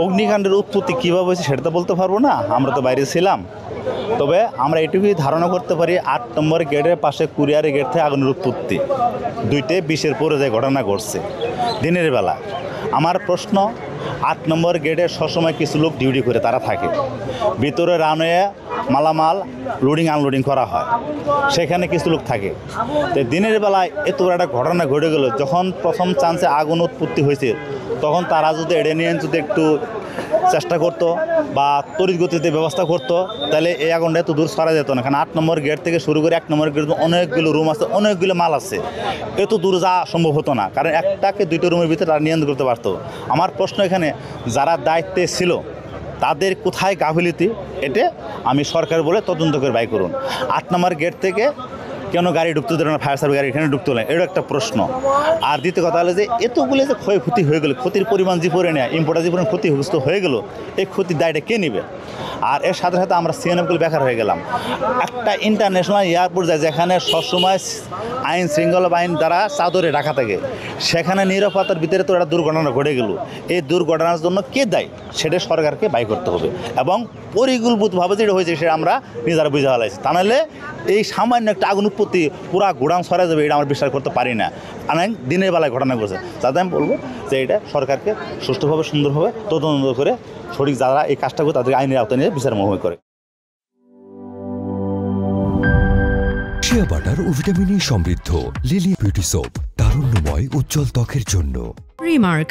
অগ্নিকাণ্ডের উৎপত্তি কীভাবে হয়েছে সেটা তো বলতে পারবো না, আমরা তো বাইরে ছিলাম। তবে আমরা এটুকুই ধারণা করতে পারি ৮ নম্বর গেটের পাশে কুরিয়ারের গেট থেকে আগুনের উৎপত্তি, দুইটাই বিষের পরে যে ঘটনা ঘটছে দিনের বেলা। আমার প্রশ্ন, ৮ নম্বর গেটে সবসময় কিছু লোক ডিউটি করে তারা থাকে, ভিতরে রানওয়ে মালামাল লোডিং আনলোডিং করা হয়, সেখানে কিছু লোক থাকে। তো দিনের বেলায় এত বড় একটা ঘটনা ঘটে গেল, যখন প্রথম চান্সে আগুন উৎপত্তি হয়েছে তখন তারা যদি এড়ে নিয়ে যদি একটু চেষ্টা করতো বা তড়িৎ গতিতে ব্যবস্থা করতো, তাহলে এই আগুনটা এত দূর সরা যেত না। কারণ ৮ নম্বর গেট থেকে শুরু করে 1 নম্বর গেট অনেকগুলো রুম আছে, অনেকগুলো মাল আছে, এত দূর যাওয়া সম্ভব হতো না, কারণ একটাকে দুইটা রুমের ভিতরে তারা নিয়ন্ত্রণ করতে পারতো। আমার প্রশ্ন এখানে, যারা দায়িত্বে ছিল তাদের কোথায় গাফিলতি, এটা আমি সরকার বলে তদন্ত করে বাই করুন। ৮ নম্বর গেট থেকে কেন গাড়ি ঢুকতে দিল না, ফায়ার সার্ভিস গাড়ি এখানে ঢুকতে হলেন, এটা একটা প্রশ্ন। আর দ্বিতীয় কথা হলো যে এতগুলো যে ক্ষয়ক্ষতি হয়ে গেলো, ক্ষতির পরিমাণ যে পরে নেয় ইম্পোর্টার যে পরিমাণ ক্ষতিগ্রস্ত হয়ে গেলো, এই ক্ষতির দায়টা কে নেবে? আর এর সাথে সাথে আমরা সিএনএফগুলো বেকার হয়ে গেলাম। একটা ইন্টারন্যাশনাল এয়ারপোর্ট যায় যেখানে সবসময় আইন শৃঙ্খলা বাহিনী দ্বারা চাদরে রাখা থাকে, সেখানে নিরাপত্তার ভিতরে তো একটা দুর্ঘটনা ঘটে গেল। এই দুর্ঘটনার জন্য কে দায়ী সেটা সরকারকে বাই করতে হবে, এবং পরিকল্পিতভাবে যেটা হয়েছে সেটা আমরা নিজেরা বুঝে ফেলাইছি। তা নাহলে এই সামান্য একটা আগুন উৎপত্তি পুরা গোডাউন সরা যাবে, এটা আমরা বিশ্বাস করতে পারি না। অনেক দিনের বেলায় ঘটনা ঘটছে, যাতে আমি বলবো যে এটা সরকারকে সুষ্ঠুভাবে সুন্দরভাবে তদন্ত করে সঠিক যারা এই কাজটা করে তাদের আইনের আওতায় নিয়ে বিচার মোকাবিলা করে। শিয়া বাটার ও ভিটামিন সমৃদ্ধ লিলি বিউটি সোপ, তারুণ্যময় উজ্জ্বল ত্বকের জন্য। রিমার্ক।